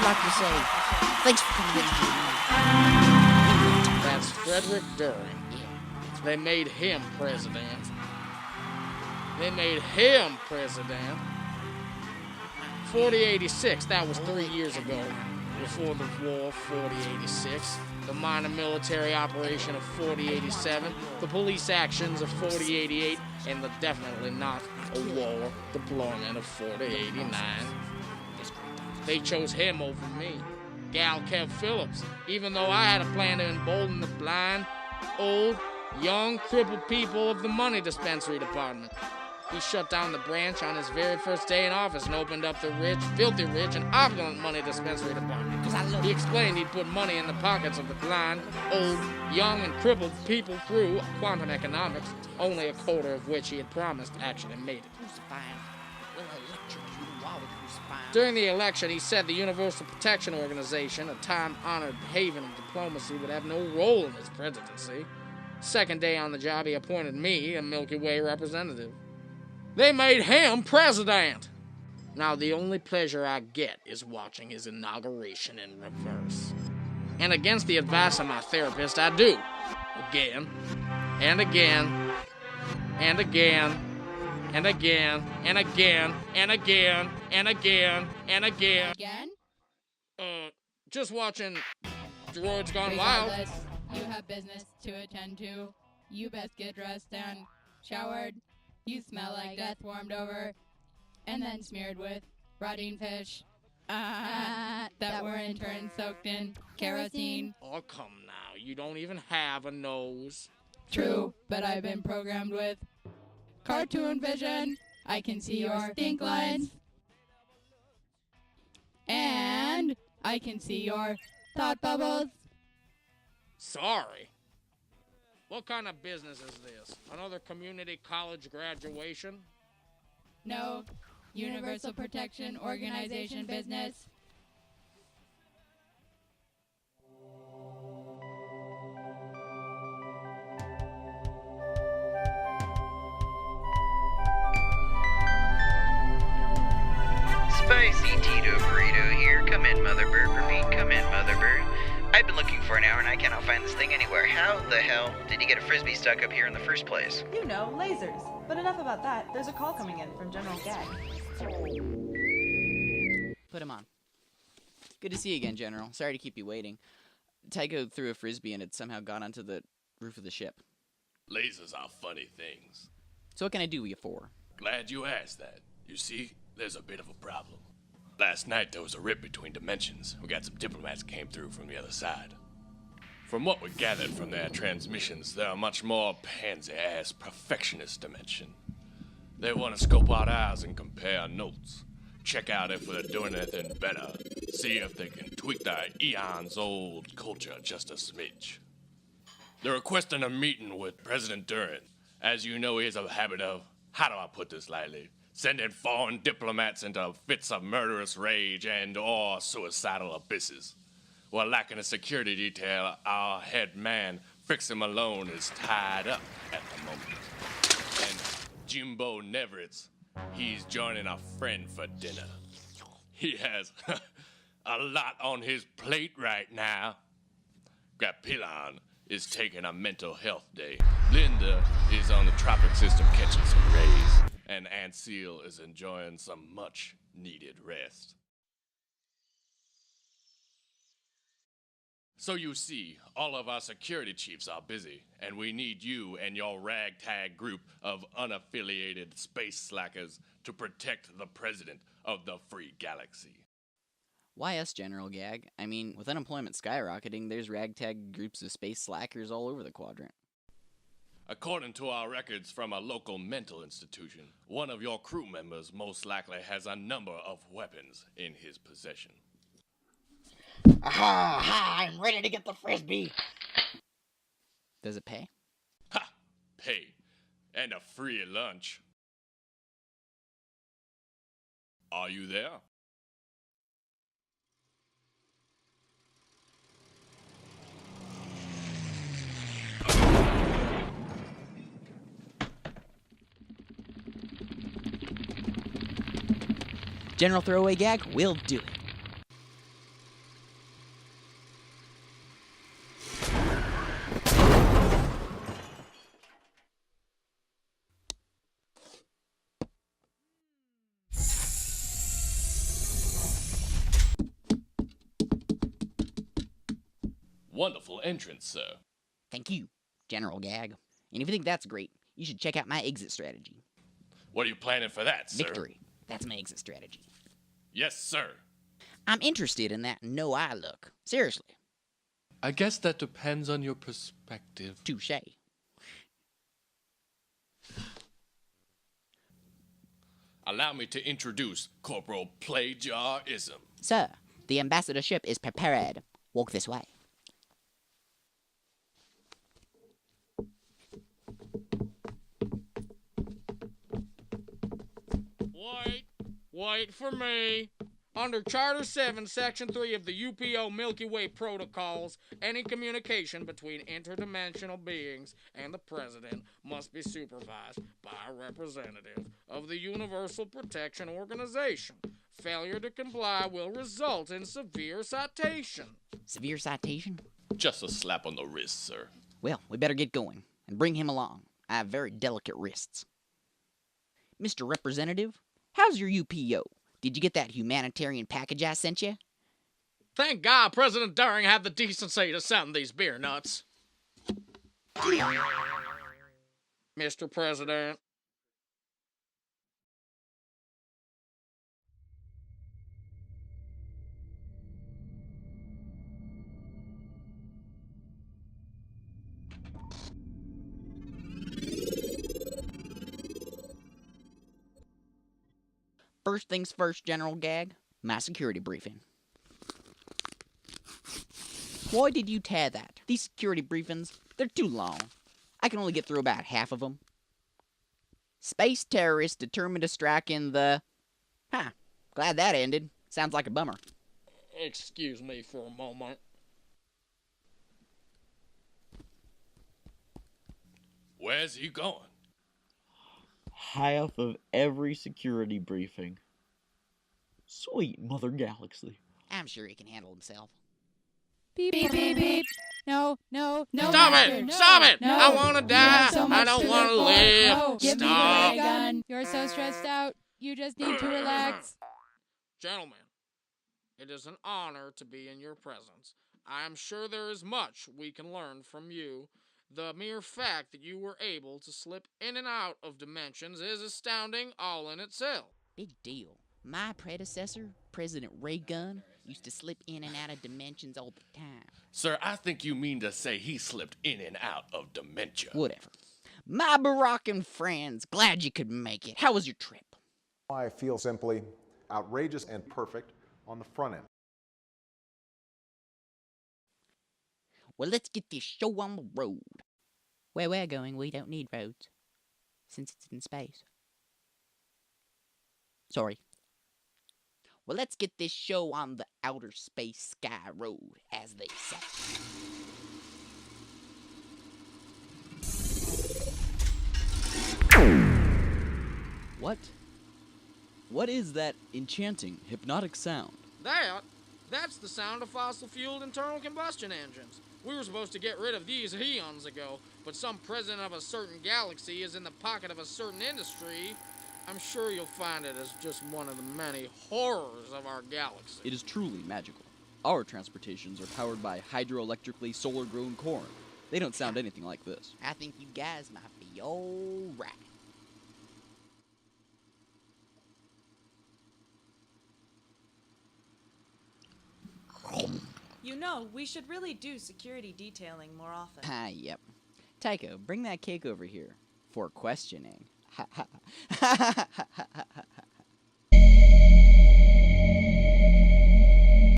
like to say, thanks for coming in here. That's Frederick Doring. They made him president. They made him president. 4086, that was 3 years ago. Before the war, 4086. The minor military operation of 4087. The police actions of 4088. And the definitely not a war deployment of 4089. They chose him over me. Gal Kev Phillips. Even though I had a plan to embolden the blind, old, young, crippled people of the money dispensary department. He shut down the branch on his very first day in office and opened up the rich, filthy rich, and opulent money dispensary department. He explained he'd put money in the pockets of the blind, old, young, and crippled people through quantum economics, only a quarter of which he had promised actually made it. During the election, he said the Universal Protection Organization, a time-honored haven of diplomacy, would have no role in his presidency. Second day on the job, he appointed me a Milky Way representative. They made him president. Now, the only pleasure I get is watching his inauguration in reverse. And against the advice of my therapist, I do. Again, and again, and again, and again, and again, and again, and again, and again. Again? Just watching Droids Gone Wild. Regardless, you have business to attend to. You best get dressed and showered. You smell like death warmed over and then smeared with rotting fish that were in turn soaked in kerosene. Oh, come now. You don't even have a nose. True, but I've been programmed with cartoon vision. I can see your stink lines. And I can see your thought bubbles. Sorry. What kind of business is this? Another community college graduation? No, Universal Protection Organization business. Spicy Tito Burrito here. Come in, Mother Bird. Repeat, come in, Mother Bird. I've been looking for an hour and I cannot find this thing anywhere. How the hell did you get a frisbee stuck up here in the first place? You know, lasers. But enough about that. There's a call coming in from General Gag. Put him on. Good to see you again, General. Sorry to keep you waiting. Tycho threw a frisbee and it somehow got onto the roof of the ship. Lasers are funny things. So what can I do you for? Glad you asked that. You see, there's a bit of a problem. Last night there was a rip between dimensions. We got some diplomats came through from the other side. From what we gathered from their transmissions, they're a much more pansy-ass perfectionist dimension. They want to scope out ours and compare notes. Check out if they're doing anything better. See if they can tweak their eons-old culture just a smidge. They're requesting a meeting with President Durin. As you know, he has a habit of, how do I put this lightly, sending foreign diplomats into fits of murderous rage and or suicidal abysses. While lacking a security detail, our head man, Frixie Malone, is tied up at the moment. And Jimbo Neveritz, he's joining a friend for dinner. He has a lot on his plate right now. Grapillon is taking a mental health day. Linda is on the tropic system catching some rays. And Aunt Seal is enjoying some much-needed rest. So you see, all of our security chiefs are busy, and we need you and your ragtag group of unaffiliated space slackers to protect the president of the free galaxy. Why us, General Gag? I mean, with unemployment skyrocketing, there's ragtag groups of space slackers all over the quadrant. According to our records from a local mental institution, one of your crew members most likely has a number of weapons in his possession. Aha! I'm ready to get the frisbee. Does it pay? Ha! Pay. And a free lunch. Are you there? General Throwaway Gag, we'll do it. Wonderful entrance, sir. Thank you, General Gag. And if you think that's great, you should check out my exit strategy. What are you planning for that, sir? Victory. That's my exit strategy. Yes, sir. I'm interested in that no-eye look. Seriously. I guess that depends on your perspective. Touché. Allow me to introduce Corporal Plagiarism. Sir, the ambassadorship is prepared. Walk this way. Wait for me. Under Charter 7, Section 3 of the UPO Milky Way Protocols, any communication between interdimensional beings and the President must be supervised by a representative of the Universal Protection Organization. Failure to comply will result in severe citation. Severe citation? Just a slap on the wrist, sir. Well, we better get going and bring him along. I have very delicate wrists. Mr. Representative, how's your UPO? Did you get that humanitarian package I sent you? Thank God President During had the decency to send these beer nuts. Mr. President. First things first, General Gag, my security briefing. Why did you tear that? These security briefings, they're too long. I can only get through about half of them. Space terrorists determined to strike in the... glad that ended. Sounds like a bummer. Excuse me for a moment. Where's he going? Half of every security briefing. Sweet Mother Galaxy. I'm sure he can handle himself. Beep, beep, beep, beep. No. Stop master, it! no, Stop it! no. I want to You die. have so I much don't to want to live for. live. No, give me the Stop. ray gun. You're so stressed out. You just need to relax. Gentlemen, it is an honor to be in your presence. I am sure there is much we can learn from you. The mere fact that you were able to slip in and out of dimensions is astounding all in itself. Big deal. My predecessor, President Reagan, used to slip in and out of dimensions all the time. Sir, I think you mean to say he slipped in and out of dementia. Whatever. My Barackan friends, glad you could make it. How was your trip? I feel simply outrageous and perfect on the front end. Well, let's get this show on the road. Where we're going, we don't need roads, since it's in space. Sorry. Well, let's get this show on the outer space sky road, as they say. What? What is that enchanting, hypnotic sound? That's the sound of fossil-fueled internal combustion engines. We were supposed to get rid of these eons ago, but some president of a certain galaxy is in the pocket of a certain industry. I'm sure you'll find it as just one of the many horrors of our galaxy. It is truly magical. Our transportations are powered by hydroelectrically solar-grown corn. They don't sound anything like this. I think you guys might be all right. You know, we should really do security detailing more often. Yep. Tycho, bring that cake over here for questioning.